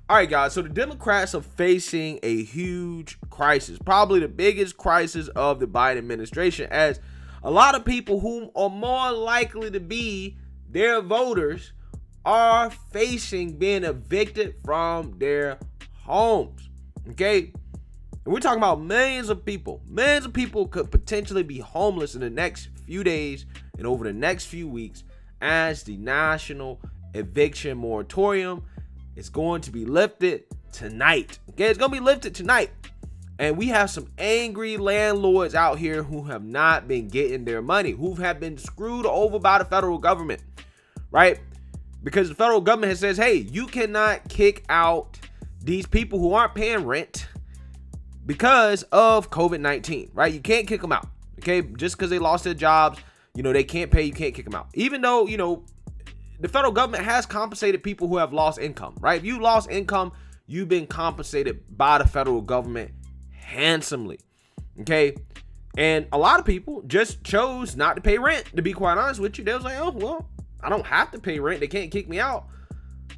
All right, guys, so the Democrats are facing a huge crisis, probably the biggest crisis of the Biden administration, as a lot of people who are more likely to be their voters are facing being evicted from their homes. Okay? And we're talking about millions of people. Millions of people could potentially be homeless in the next few days and over the next few weeks as the national eviction moratorium is going to be lifted tonight. Okay, it's going to be lifted tonight. And we have some angry landlords out here who have not been getting their money, who have been screwed over by the federal government, right? Because the federal government has says, hey, you cannot kick out these people who aren't paying rent because of COVID-19, right? You can't kick them out, okay? Just because they lost their jobs, they can't pay, you can't kick them out. Even though, the federal government has compensated people who have lost income, right? If you lost income, you've been compensated by the federal government handsomely, okay? And a lot of people just chose not to pay rent, to be quite honest with you. They was like, oh, well, I don't have to pay rent. They can't kick me out.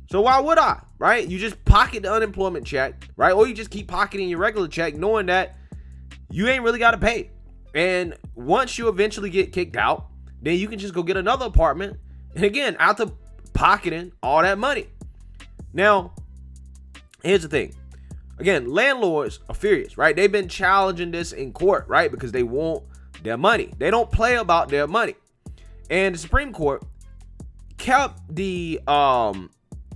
So why would I, right? You just pocket the unemployment check, right? Or you just keep pocketing your regular check knowing that you ain't really got to pay. And once you eventually get kicked out, then you can just go get another apartment. And again, after pocketing all that money. Now, here's the thing. Again, landlords are furious, right? They've been challenging this in court, right? Because they want their money. They don't play about their money. And the Supreme Court kept the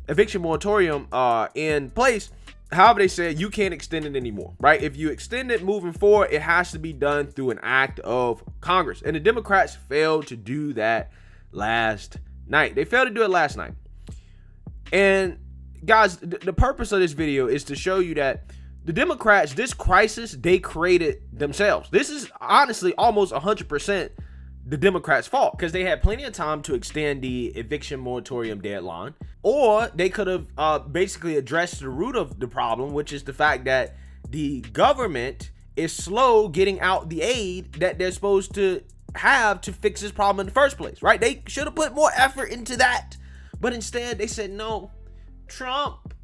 eviction moratorium in place. However, they said you can't extend it anymore, right? If you extend it moving forward, it has to be done through an act of Congress. And the Democrats failed to do that last night. They failed to do it last night. And guys, the purpose of this video is to show you that the Democrats, this crisis, they created themselves. This is honestly almost 100% the Democrats' fault because they had plenty of time to extend the eviction moratorium deadline, or they could have basically addressed the root of the problem, which is the fact that the government is slow getting out the aid that they're supposed to have to fix this problem in the first place, right? They should have put more effort into that, but instead they said, no, Trump,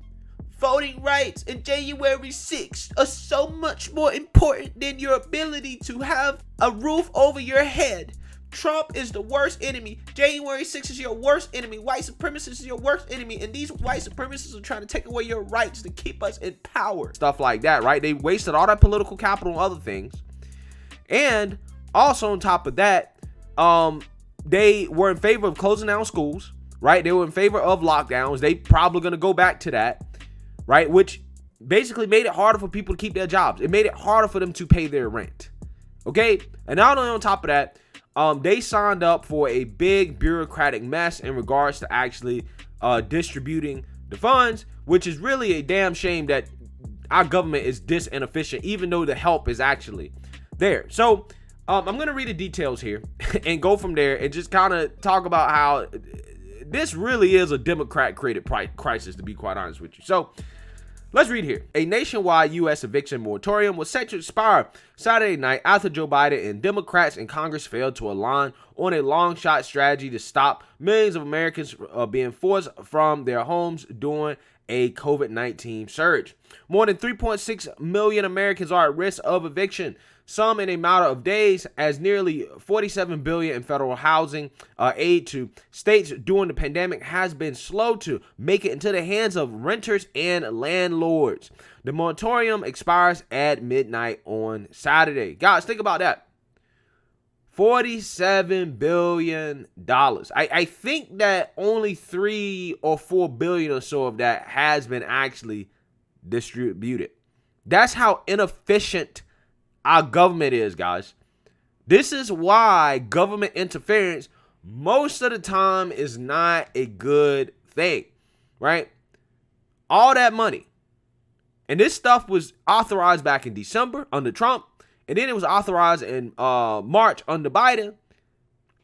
voting rights and January 6th are so much more important than your ability to have a roof over your head. Trump is the worst enemy. January 6th is your worst enemy. White supremacists is your worst enemy. And these white supremacists are trying to take away your rights to keep us in power. Stuff like that, right? They wasted all that political capital on other things. And also on top of that, they were in favor of closing down schools, right? They were in favor of lockdowns. They probably going to go back to that, right? Which basically made it harder for people to keep their jobs. It made it harder for them to pay their rent, okay? And not only on top of that, they signed up for a big bureaucratic mess in regards to actually distributing the funds, which is really a damn shame that our government is this inefficient, even though the help is actually there. So I'm going to read the details here and go from there and just kind of talk about how this really is a Democrat-created crisis, to be quite honest with you. So let's read here. A nationwide U.S. eviction moratorium was set to expire Saturday night after Joe Biden and Democrats in Congress failed to align on a long-shot strategy to stop millions of Americans being forced from their homes during a COVID-19 surge. More than 3.6 million Americans are at risk of eviction, some in a matter of days, as nearly $47 billion in federal housing aid to states during the pandemic has been slow to make it into the hands of renters and landlords. The moratorium expires at midnight on Saturday. Guys, think about that. $47 billion. I think that only 3 or 4 billion or so of that has been actually distributed. That's how inefficient our government is, guys. This is why government interference most of the time is not a good thing, right? All that money. And this stuff was authorized back in December under Trump. And then it was authorized in March under Biden.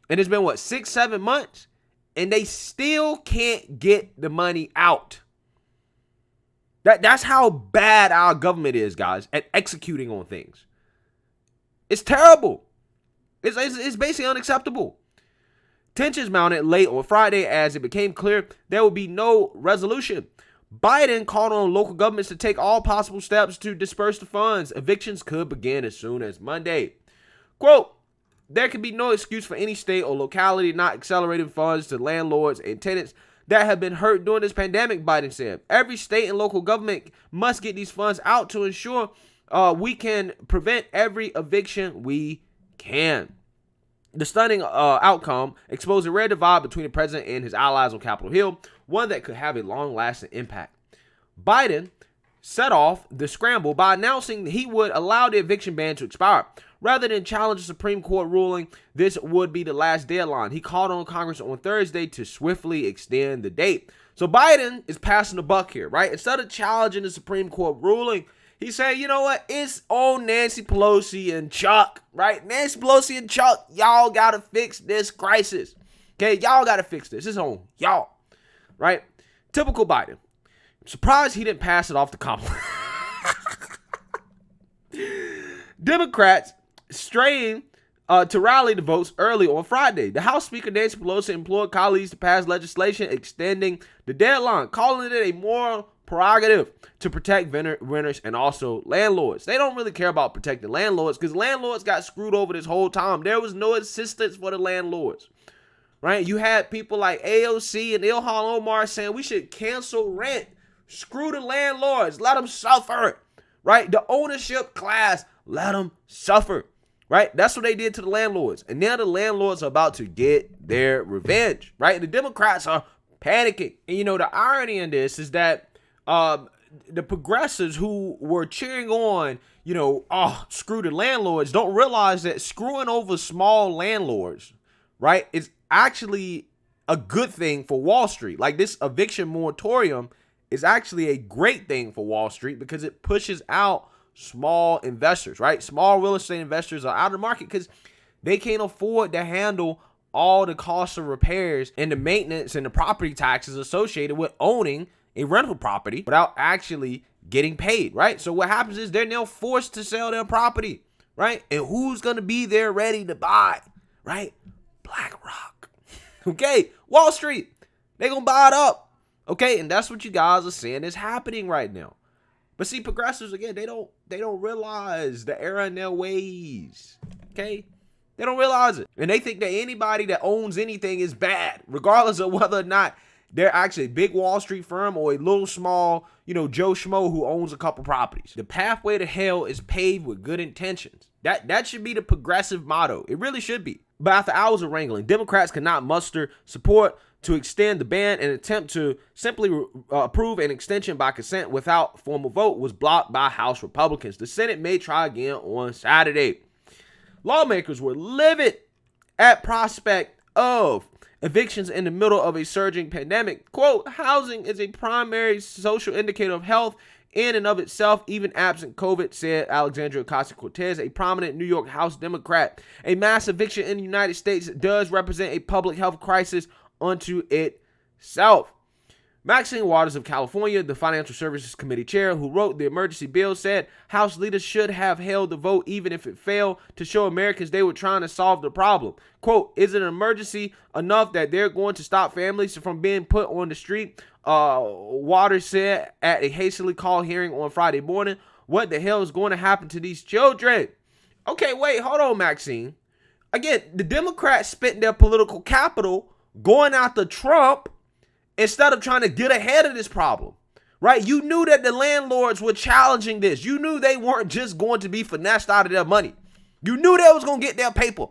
And it's been, 6-7 months? And they still can't get the money out. That's how bad our government is, guys, at executing on things. It's terrible. It's basically unacceptable. Tensions mounted late on Friday as it became clear there would be no resolution. Biden called on local governments to take all possible steps to disperse the funds. Evictions could begin as soon as Monday. Quote, there can be no excuse for any state or locality not accelerating funds to landlords and tenants that have been hurt during this pandemic, Biden said. Every state and local government must get these funds out to ensure we can prevent every eviction we can. The stunning outcome exposed a rare divide between the president and his allies on Capitol Hill, one that could have a long-lasting impact. Biden set off the scramble by announcing he would allow the eviction ban to expire. Rather than challenge the Supreme Court ruling, this would be the last deadline. He called on Congress on Thursday to swiftly extend the date. So Biden is passing the buck here, right? Instead of challenging the Supreme Court ruling, he said, you know what? It's on Nancy Pelosi and Chuck, right? Nancy Pelosi and Chuck, y'all got to fix this crisis. Okay, y'all got to fix this. It's on y'all, right? Typical Biden. Surprised he didn't pass it off to Kamala. Democrats straying to rally the votes early on Friday. The House Speaker Nancy Pelosi implored colleagues to pass legislation extending the deadline, calling it a moral prerogative to protect renters and also landlords. They don't really care about protecting landlords because landlords got screwed over this whole time. There was no assistance for the landlords, right? You had people like AOC and Ilhan Omar saying we should cancel rent. Screw the landlords. Let them suffer, right? The ownership class, let them suffer, right? That's what they did to the landlords. And now the landlords are about to get their revenge, right? The Democrats are panicking. And, you know, the irony in this is that the progressives who were cheering on, you know, oh, screw the landlords, don't realize that screwing over small landlords, right, is actually a good thing for Wall Street. Like this eviction moratorium is actually a great thing for Wall Street because it pushes out small investors, right? Small real estate investors are out of the market because they can't afford to handle all the costs of repairs and the maintenance and the property taxes associated with owning a rental property without actually getting paid, right? So what happens is they're now forced to sell their property, right? And who's going to be there ready to buy, right? BlackRock. Okay, Wall Street, they're going to buy it up. Okay, and that's what you guys are saying is happening right now. But see, progressives, again, they don't realize the error in their ways. Okay? They don't realize it. And they think that anybody that owns anything is bad, regardless of whether or not they're actually a big Wall Street firm or a little small, you know, Joe Schmo who owns a couple properties. The pathway to hell is paved with good intentions. That should be the progressive motto. It really should be. But after hours of wrangling, Democrats could not muster support to extend the ban. An attempt to simply approve an extension by consent without formal vote was blocked by House Republicans. The Senate may try again on Saturday. Lawmakers were livid at prospect of evictions in the middle of a surging pandemic. Quote, housing is a primary social indicator of health in and of itself, even absent COVID, said Alexandria Ocasio-Cortez, a prominent New York House Democrat. A mass eviction in the United States does represent a public health crisis unto itself. Maxine Waters of California, the Financial Services Committee chair who wrote the emergency bill, said House leaders should have held the vote even if it failed to show Americans they were trying to solve the problem. Quote, is it an emergency enough that they're going to stop families from being put on the street? Waters said at a hastily called hearing on Friday morning. What the hell is going to happen to these children? Okay, wait, hold on, Maxine. Again, the Democrats spent their political capital going after Trump instead of trying to get ahead of this problem, right? You knew that the landlords were challenging this. You knew they weren't just going to be finessed out of their money. You knew they was going to get their paper.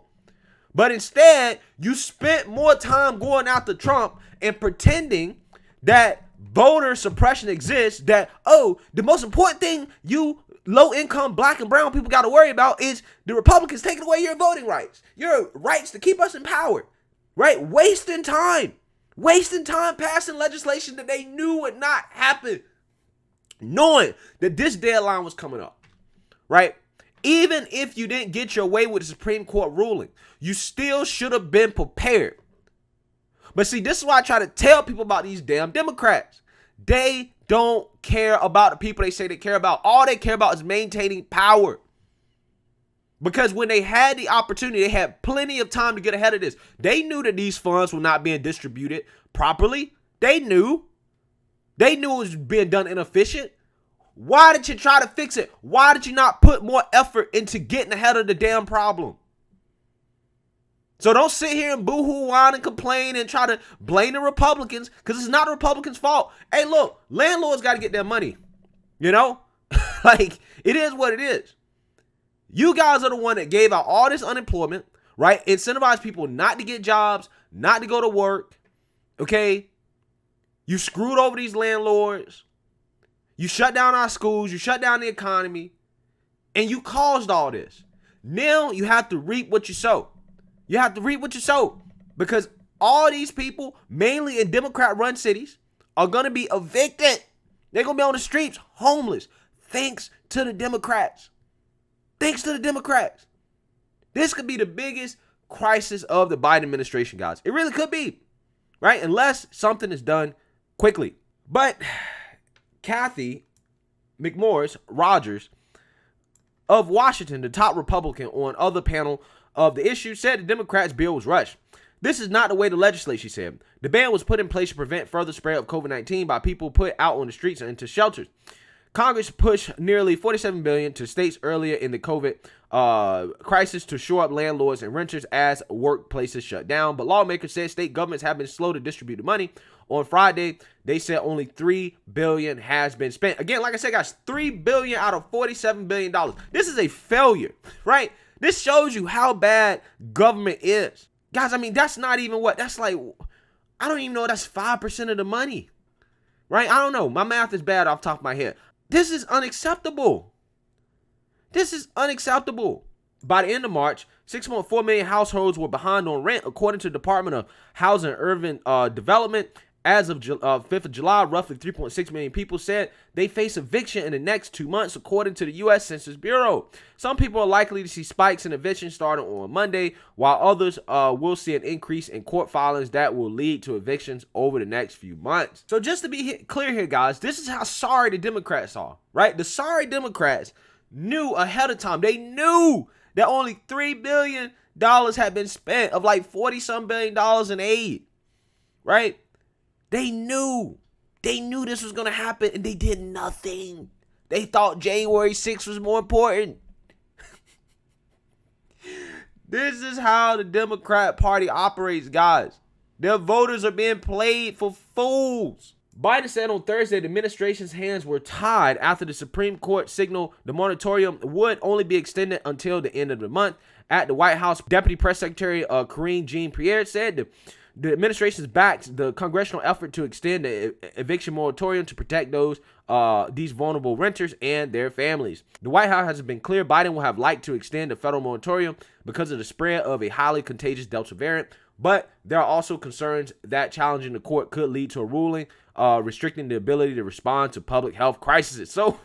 But instead, you spent more time going after Trump and pretending that voter suppression exists, that, oh, the most important thing you low-income black and brown people got to worry about is the Republicans taking away your voting rights, your rights to keep us in power, right? Wasting time passing legislation that they knew would not happen, knowing that this deadline was coming up, right? Even if you didn't get your way with the Supreme Court ruling, you still should have been prepared. But see, this is why I try to tell people about these damn Democrats. They don't care about the people they say they care about. All they care about is maintaining power. Because when they had the opportunity, they had plenty of time to get ahead of this. They knew that these funds were not being distributed properly. They knew. They knew it was being done inefficient. Why did you try to fix it? Why did you not put more effort into getting ahead of the damn problem? So don't sit here and boo-hoo, whine, and complain and try to blame the Republicans, because it's not the Republicans' fault. Hey, look, landlords got to get their money. You know? Like, it is what it is. You guys are the one that gave out all this unemployment, right? Incentivize people not to get jobs, not to go to work, okay? You screwed over these landlords. You shut down our schools. You shut down the economy. And you caused all this. Now you have to reap what you sow. You have to reap what you sow. Because all these people, mainly in Democrat-run cities, are going to be evicted. They're going to be on the streets, homeless. Thanks to the Democrats. Thanks to the Democrats. This could be the biggest crisis of the Biden administration, guys. It really could be. Right? Unless something is done quickly. But Kathy McMorris Rogers of Washington, the top Republican on other panel of the issue, said the Democrats' bill was rushed. This is not the way to legislate, she said. The ban was put in place to prevent further spread of COVID-19 by people put out on the streets and into shelters. Congress pushed nearly $47 billion to states earlier in the COVID crisis to shore up landlords and renters as workplaces shut down. But lawmakers said state governments have been slow to distribute the money. On Friday, they said only $3 billion has been spent. Again, like I said, guys, $3 billion out of $47 billion. This is a failure, right? This shows you how bad government is. Guys, I mean, that's not even what, that's like, I don't even know, that's 5% of the money, right? I don't know. My math is bad off the top of my head. This is unacceptable. This is unacceptable. By the end of March, 6.4 million households were behind on rent, according to the Department of Housing and Urban Development. As of 5th of July, roughly 3.6 million people said they face eviction in the next 2 months, according to the U.S. Census Bureau. Some people are likely to see spikes in evictions starting on Monday, while others will see an increase in court filings that will lead to evictions over the next few months. So just to be clear here, guys, this is how sorry the Democrats are, right? The sorry Democrats knew ahead of time. They knew that only $3 billion had been spent of like $40-some billion in aid, right? They knew this was going to happen, and they did nothing. They thought January 6th was more important. This is how the Democrat Party operates, guys. Their voters are being played for fools. Biden said on Thursday the administration's hands were tied after the Supreme Court signaled the moratorium would only be extended until the end of the month. At the White House, Deputy Press Secretary Karine Jean-Pierre said the administration's backed the congressional effort to extend the eviction moratorium to protect these vulnerable renters and their families. The White House has been clear Biden will have liked to extend the federal moratorium because of the spread of a highly contagious Delta variant, but there are also concerns that challenging the court could lead to a ruling restricting the ability to respond to public health crises. So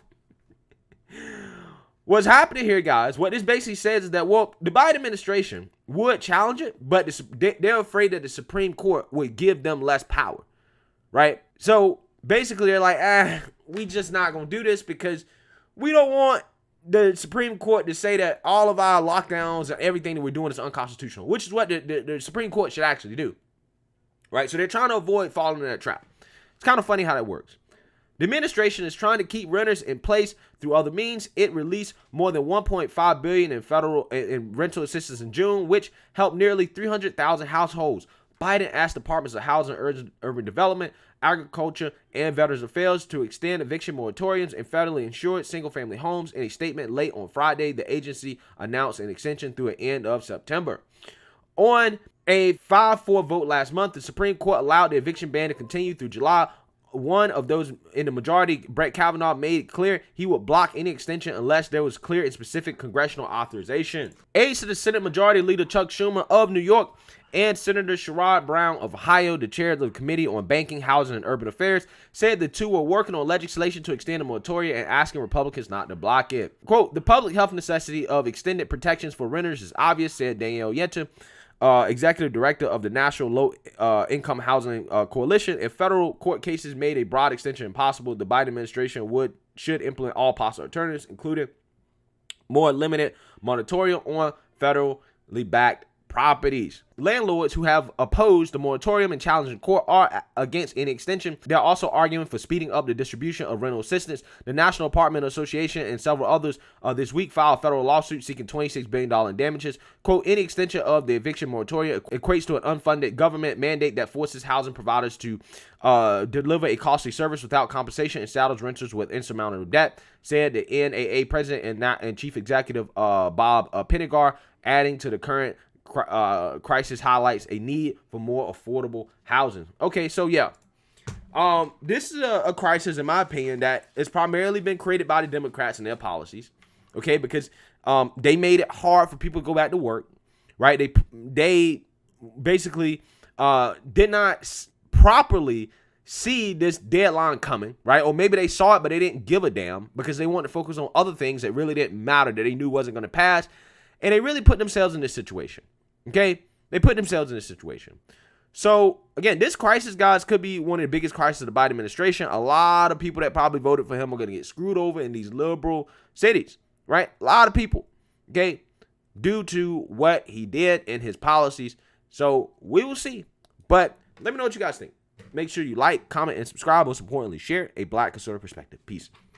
what's happening here, guys, what this basically says is that, well, the Biden administration would challenge it, but they're afraid that the Supreme Court would give them less power, right? So basically they're like, we just not going to do this because we don't want the Supreme Court to say that all of our lockdowns and everything that we're doing is unconstitutional, which is what the Supreme Court should actually do, right? So they're trying to avoid falling in that trap. It's kind of funny how that works. The administration is trying to keep renters in place through other means. It released more than $1.5 billion in federal and rental assistance in June, which helped nearly 300,000 households. Biden asked departments of housing, urban development, agriculture, and veterans affairs to extend eviction moratoriums in federally insured single-family homes. In a statement late on Friday, the agency announced an extension through the end of September. On a 5-4 vote last month, the Supreme Court allowed the eviction ban to continue through July. One of those in the majority, Brett Kavanaugh, made it clear he would block any extension unless there was clear and specific congressional authorization. Aides to the Senate Majority Leader Chuck Schumer of New York and Senator Sherrod Brown of Ohio, the chair of the Committee on Banking, Housing, and Urban Affairs, said the two were working on legislation to extend the moratorium and asking Republicans not to block it. Quote, the public health necessity of extended protections for renters is obvious, said Danielle Yenta, executive director of the National Low Income Housing Coalition. If federal court cases made a broad extension impossible, the Biden administration should implement all possible alternatives, including more limited moratorium on federally backed properties. Landlords who have opposed the moratorium and challenged in court are against any extension. They're also arguing for speeding up the distribution of rental assistance. The National Apartment Association and several others this week filed a federal lawsuit seeking $26 billion in damages. Quote, any extension of the eviction moratorium equates to an unfunded government mandate that forces housing providers to deliver a costly service without compensation and saddles renters with insurmountable debt, said the NAA president and chief executive Bob Pennegar, adding to the current crisis highlights a need for more affordable housing. Okay, so yeah, this is a crisis, in my opinion, that has primarily been created by the Democrats and their policies. Okay, because they made it hard for people to go back to work, right? They basically did not properly see this deadline coming, right? Or maybe they saw it, but they didn't give a damn because they wanted to focus on other things that really didn't matter, that they knew wasn't going to pass. And they really put themselves in this situation. Okay? They put themselves in this situation. So, again, this crisis, guys, could be one of the biggest crises of the Biden administration. A lot of people that probably voted for him are going to get screwed over in these liberal cities, right? A lot of people, okay, due to what he did and his policies. So, we will see. But let me know what you guys think. Make sure you like, comment, and subscribe. Most importantly, share a Black conservative perspective. Peace.